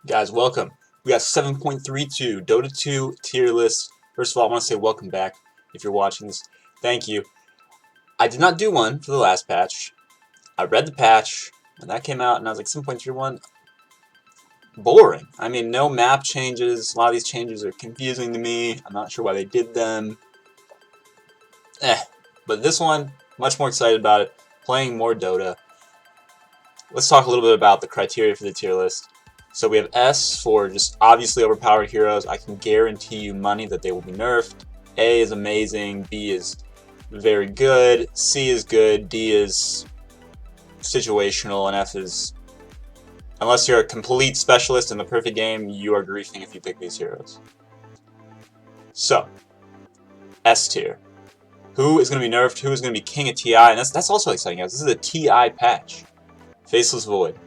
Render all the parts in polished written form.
Guys, welcome. We got 7.32 Dota 2 tier list. First of all, I want to say welcome back if you're watching this. Thank you. I did not do one for the last patch. I read the patch when that came out and I was like 7.31. Boring. I mean, no map changes. A lot of these changes are confusing to me. I'm not sure why they did them. But this one, much more excited about it. Playing more Dota. Let's talk a little bit about the criteria for the tier list. So we have S for just obviously overpowered heroes. I can guarantee you money that they will be nerfed. A is amazing, B is very good, C is good, D is situational, and F is, unless you're a complete specialist in the perfect game, you are griefing if you pick these heroes. So, S tier. Who is going to be nerfed? Who is going to be king of TI? And that's also exciting, guys. This is a TI patch. Faceless Void.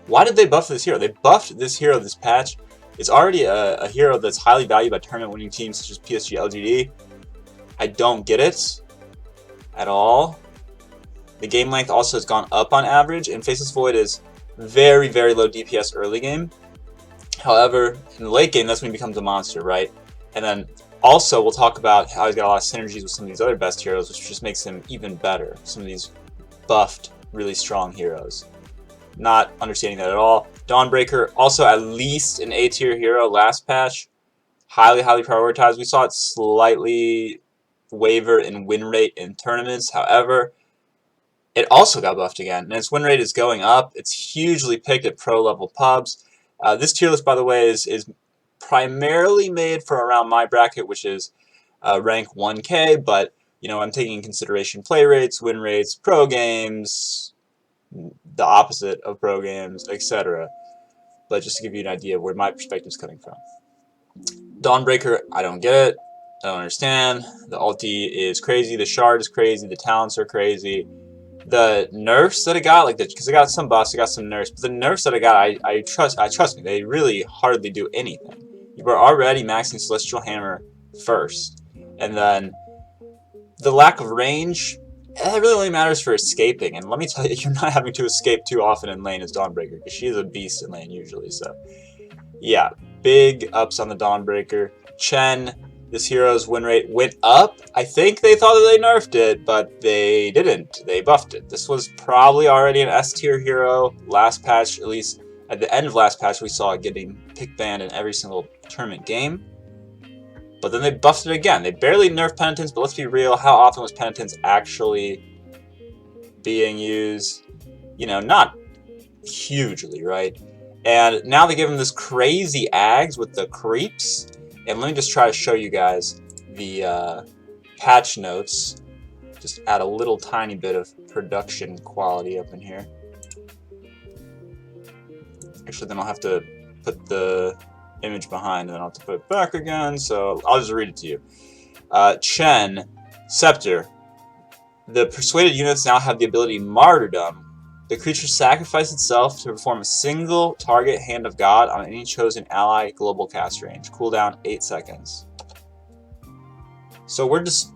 Why did they buff this hero? They buffed this hero this patch. It's already a hero that's highly valued by tournament-winning teams such as PSG LGD. I don't get it at all. The game length also has gone up on average, and Faceless Void is very, very low DPS early game. However, in the late game, that's when he becomes a monster, right? And then also, we'll talk about how he's got a lot of synergies with some of these other best heroes, which just makes him even better. Some of these buffed, really strong heroes. Not understanding that at all. Dawnbreaker, also at least an A tier hero last patch. Highly, highly prioritized. We saw it slightly waver in win rate in tournaments. However, it also got buffed again. And its win rate is going up. It's hugely picked at pro level pubs. This tier list, by the way, is primarily made for around my bracket, which is rank 1K. But, you know, I'm taking in consideration play rates, win rates, pro games, the opposite of pro games, etc. But just to give you an idea of where my perspective is coming from. Dawnbreaker, I don't get it. I don't understand. The ulti is crazy. The shard is crazy. The talents are crazy. The nerfs that it got, like because it got some buffs, it got some nerfs. But the nerfs that it got, I trust me, they really hardly do anything. You were already maxing Celestial Hammer first, and then the lack of range. It really only matters for escaping, and let me tell you, you're not having to escape too often in lane as Dawnbreaker, because she's a beast in lane usually, so yeah, big ups on the Dawnbreaker. Chen, this hero's win rate went up. I think they thought that they nerfed it, but they didn't. They buffed it. This was probably already an S tier hero. Last patch, at least at the end of last patch, we saw it getting pick banned in every single tournament game. But then they buffed it again. They barely nerfed Penitence, but let's be real, how often was Penitence actually being used? You know, not hugely, right? And now they give him this crazy Ags with the creeps. And let me just try to show you guys the patch notes. Just add a little tiny bit of production quality up in here. Actually, then I'll have to put the image behind and then I'll have to put it back again, so I'll just read it to you. Chen, Scepter. The persuaded units now have the ability Martyrdom. The creature sacrifices itself to perform a single target Hand of God on any chosen ally global cast range. Cooldown 8 seconds. So we're just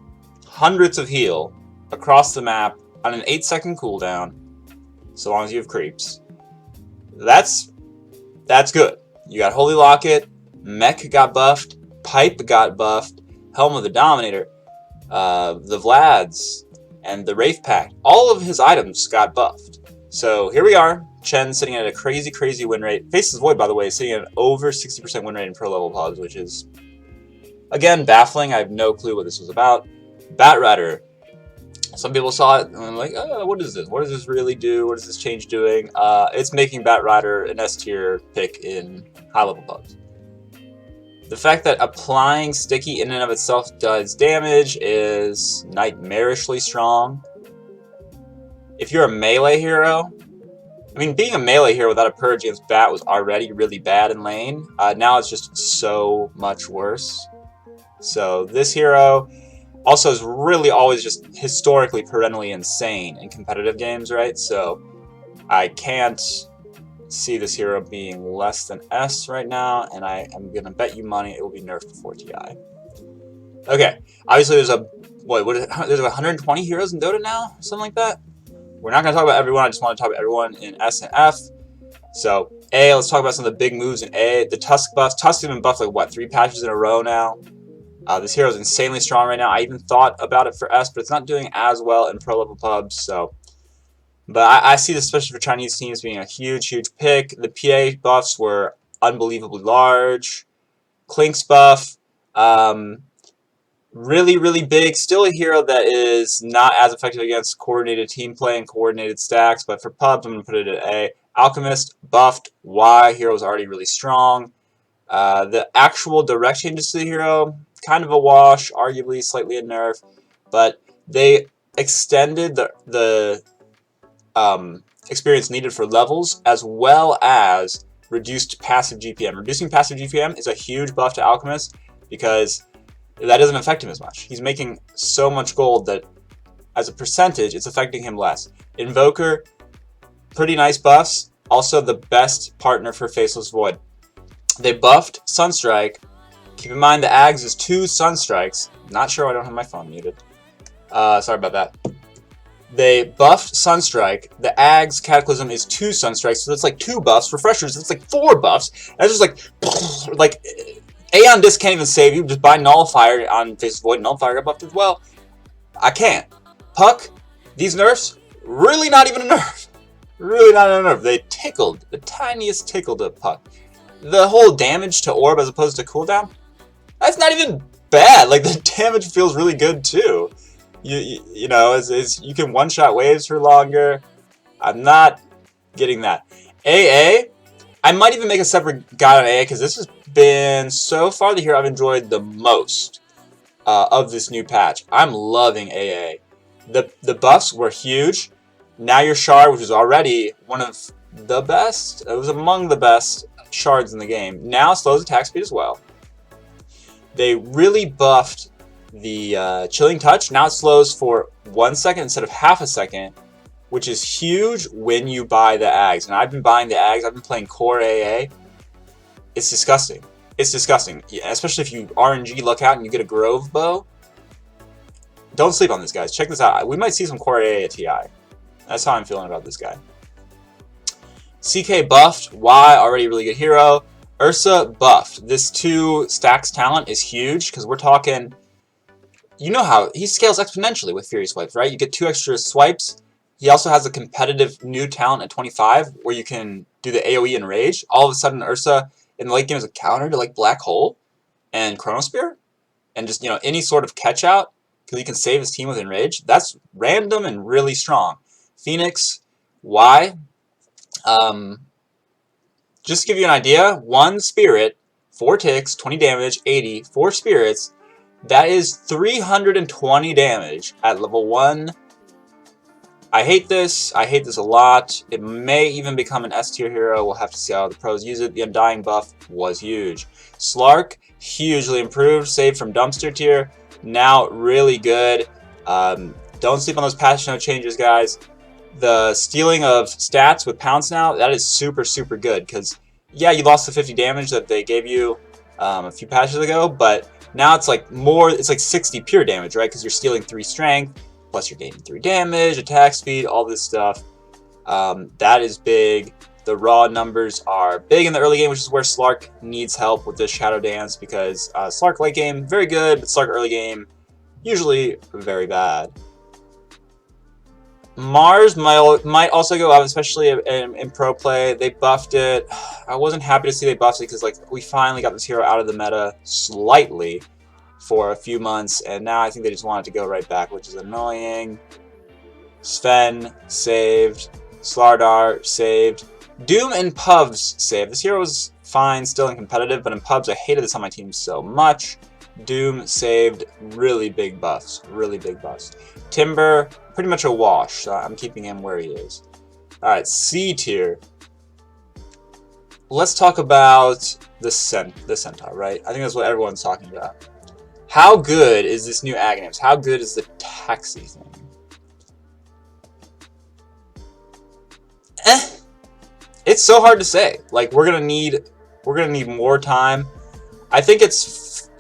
hundreds of heal across the map on an 8-second cooldown, so long as you have creeps. That's good. You got Holy Locket, Mech got buffed, Pipe got buffed, Helm of the Dominator, the Vlads, and the Wraith Pact. All of his items got buffed. So here we are, Chen sitting at a crazy, crazy win rate. Faceless Void, by the way, is sitting at over 60% win rate in pro level pubs, which is, again, baffling. I have no clue what this was about. Batrider. Some people saw it and were like, oh, what is this? What does this really do? What is this change doing? It's making Batrider an S tier pick in high level pubs. The fact that applying sticky in and of itself does damage is nightmarishly strong. If you're a melee hero, I mean, being a melee hero without a purge against Bat was already really bad in lane. Now it's just so much worse. So this hero also is really always just historically perennially insane in competitive games, right? So I can't see this hero being less than S right now, and I am going to bet you money it will be nerfed before TI. Okay, obviously there's there's 120 heroes in Dota now? Something like that? We're not going to talk about everyone, I just want to talk about everyone in S and F. So A, let's talk about some of the big moves in A. The Tusk buff. Tusk has been buffed like what, 3 patches in a row now. This hero is insanely strong right now. I even thought about it for S, but it's not doing as well in pro level pubs. So, but I see this, especially for Chinese teams, being a huge, huge pick. The PA buffs were unbelievably large. Klink's buff, really, really big. Still a hero that is not as effective against coordinated team play and coordinated stacks, but for pubs, I'm going to put it at A. Alchemist buffed. Y. Hero is already really strong. The actual direct changes to the hero, kind of a wash, arguably slightly a nerf, but they extended the experience needed for levels as well as reduced passive GPM. Reducing passive GPM is a huge buff to Alchemist because that doesn't affect him as much. He's making so much gold that as a percentage, it's affecting him less. Invoker, pretty nice buffs. Also the best partner for Faceless Void. They buffed Sunstrike. Keep in mind the Ags is 2 Sunstrikes. Not sure I don't have my phone muted. Sorry about that. They buffed Sunstrike. The Ags Cataclysm is 2 Sunstrikes, so that's like 2 buffs. Refreshers, it's like 4 buffs. And it's just like Aeon Disc can't even save you. Just buy Nullifier on Faceless Void. Nullifier got buffed as well. I can't. Puck, these nerfs, really not even a nerf. Really not a nerf. They tickled, the tiniest tickle to Puck. The whole damage to Orb as opposed to cooldown, that's not even bad. Like, the damage feels really good too. You know, you can one-shot waves for longer. I'm not getting that. AA, I might even make a separate guide on AA because this has been, so far, the hero I've enjoyed the most of this new patch. I'm loving AA. The buffs were huge. Now your Shard, which is already one of the best, it was among the best shards in the game, now slows attack speed as well. They really buffed the Chilling Touch. Now it slows for 1 second instead of half a second, which is huge when you buy the Ags. And I've been buying the Ags. I've been playing core AA. It's disgusting. It's disgusting. Yeah, especially if you RNG luck out and you get a Grove Bow. Don't sleep on this, guys. Check this out. We might see some core AA at TI. That's how I'm feeling about this guy. CK buffed. Y, already a really good hero. Ursa buffed. This 2 stacks talent is huge because we're talking, you know how he scales exponentially with Fury Swipes, right? You get 2 extra swipes. He also has a competitive new talent at 25 where you can do the AoE and Rage. All of a sudden, Ursa in the late game is a counter to like Black Hole and Chronospear and just, you know, any sort of catch out because he can save his team with Enrage. That's random and really strong. Phoenix, Y. Just to give you an idea, 1 Spirit, 4 ticks, 20 damage, 80, 4 Spirits. That is 320 damage at level 1. I hate this. I hate this a lot. It may even become an S tier hero. We'll have to see how the pros use it. The Undying buff was huge. Slark, hugely improved. Saved from dumpster tier. Now really good. Don't sleep on those patch note changes, guys. The stealing of stats with Pounce now, that is super, super good. Because, yeah, you lost the 50 damage that they gave you a few patches ago. But now it's like more, it's like 60 pure damage, right? Because you're stealing 3 strength. Plus you're gaining 3 damage, attack speed, all this stuff. That is big. The raw numbers are big in the early game, which is where Slark needs help with this Shadow Dance, because Slark late game, very good, but Slark early game, usually very bad. Mars might also go up, especially in pro play. They buffed it. I wasn't happy to see they buffed it because like we finally got this hero out of the meta slightly for a few months, and now I think they just want it to go right back, which is annoying. Sven saved. Slardar saved. Doom and Pubs saved. This hero was fine, still in competitive, but in Pubs I hated this on my team so much. Doom saved. Really big buffs. Really big buffs. Timber, pretty much a wash, so I'm keeping him where he is. Alright, C tier. Let's talk about the Centaur, right? I think that's what everyone's talking about. How good is this new Aghanim's? How good is the taxi thing? It's so hard to say. Like we're gonna need more time. I think it's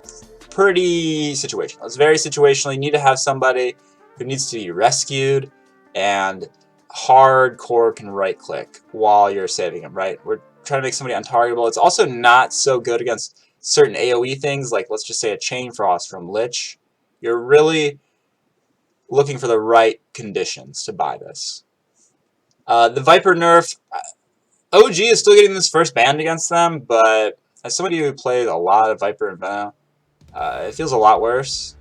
pretty situational. It's very situational. You need to have somebody who needs to be rescued, and hardcore can right click while you're saving him, right? We're trying to make somebody untargetable. It's also not so good against certain AoE things, like let's just say a Chain Frost from Lich. You're really looking for the right conditions to buy this. The Viper nerf, OG is still getting this first banned against them, but as somebody who played a lot of Viper and Venom, it feels a lot worse.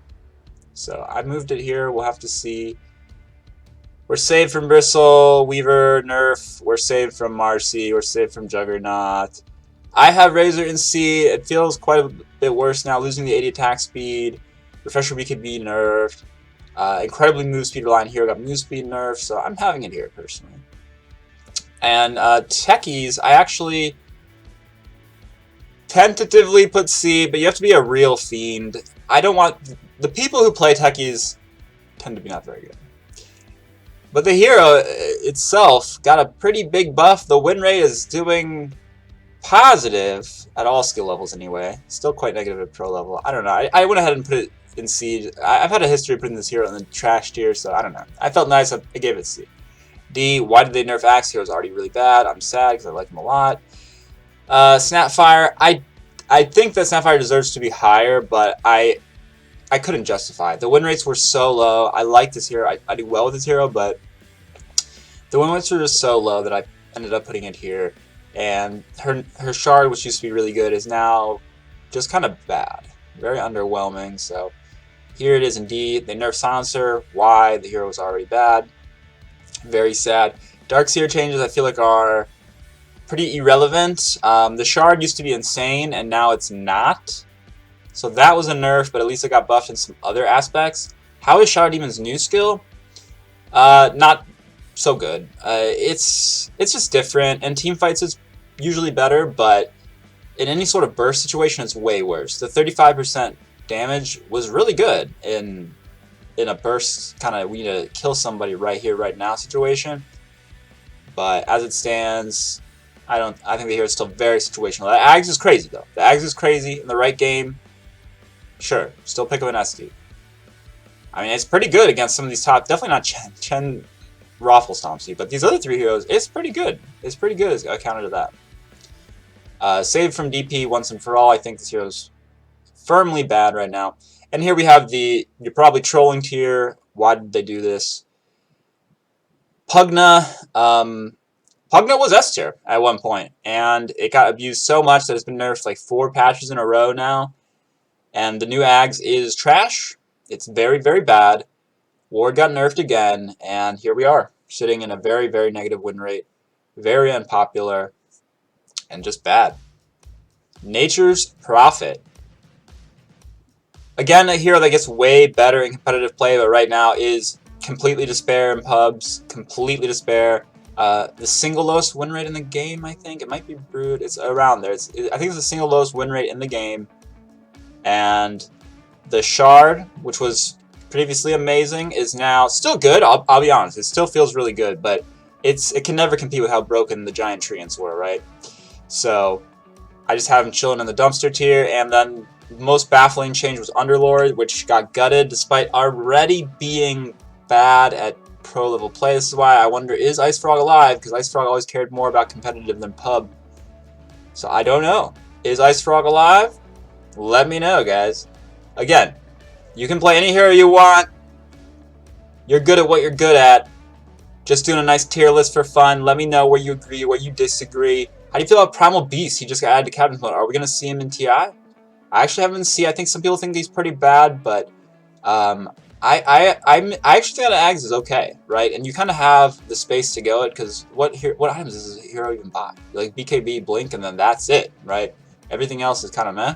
So I moved it here. We'll have to see. We're saved from Bristle, Weaver, Nerf. We're saved from Marcy. We're saved from Juggernaut. I have Razor in C. It feels quite a bit worse now, losing the 80 attack speed. Refresher B could be nerfed. Incredibly move speed reliant hero got move speed nerfed, so I'm having it here personally. And techies, I actually tentatively put C, but you have to be a real fiend. I don't want... The people who play techies tend to be not very good. But the hero itself got a pretty big buff. The win rate is doing positive at all skill levels anyway. Still quite negative at pro level. I don't know. I went ahead and put it in C. I've had a history of putting this hero in the trash tier, so I don't know. I felt nice. I gave it C. D, why did they nerf Axe? Hero's already really bad. I'm sad because I like him a lot. Snapfire, I think that Snapfire deserves to be higher, but I couldn't justify it. The win rates were so low. I like this hero. I do well with this hero, but the win rates were just so low that I ended up putting it here. And her shard, which used to be really good, is now just kind of bad. Very underwhelming. So here it is indeed. They nerfed Silencer. Why? The hero was already bad. Very sad. Darkseer changes I feel like are pretty irrelevant. The shard used to be insane, and now it's not. So that was a nerf, but at least it got buffed in some other aspects. How is Shadow Demon's new skill? Not so good. It's just different, and team fights is usually better, but in any sort of burst situation, it's way worse. The 35% damage was really good in a burst kind of we need to kill somebody right here, right now situation. But as it stands, I think the hero is still very situational. The Ags is crazy though. The Ags is crazy in the right game. Sure, still pick up an SD. I mean, it's pretty good against some of these top. Definitely not Chen Raffle stomps you, but these other three heroes, it's pretty good. It's pretty good as a counter to that. Saved from DP once and for all. I think this hero's firmly bad right now. And here we have the you're probably trolling tier. Why did they do this? Pugna. Pugna was S tier at one point, and it got abused so much that it's been nerfed like 4 patches in a row now. And the new Ags is trash. It's very, very bad. Ward got nerfed again, and here we are, sitting in a very, very negative win rate. Very unpopular, and just bad. Nature's Prophet. Again, a hero that gets way better in competitive play, but right now is completely despair in pubs. Completely despair. The single lowest win rate in the game, I think. It might be Brood. It's around there. I think it's the single lowest win rate in the game. And the Shard, which was previously amazing, is now still good. I'll be honest. It still feels really good, but it can never compete with how broken the Giant Treants were, right? So I just have him chilling in the dumpster tier, and then the most baffling change was Underlord, which got gutted despite already being bad at pro level play. This is why I wonder, is Ice Frog alive? Because Ice Frog always cared more about competitive than pub. So I don't know. Is Ice Frog alive? Let me know, guys. Again, you can play any hero you want. You're good at what you're good at. Just doing a nice tier list for fun. Let me know where you agree, where you disagree. How do you feel about Primal Beast? He just got added to Captain's Mode. Are we going to see him in TI? I actually haven't seen. I think some people think he's pretty bad, but I actually think that Ags is okay, right? And you kind of have the space to go it because what items does this hero even buy? Like BKB, Blink, and then that's it, right? Everything else is kind of meh.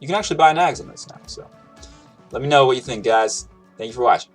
You can actually buy an Ags on this now, so let me know what you think, guys. Thank you for watching.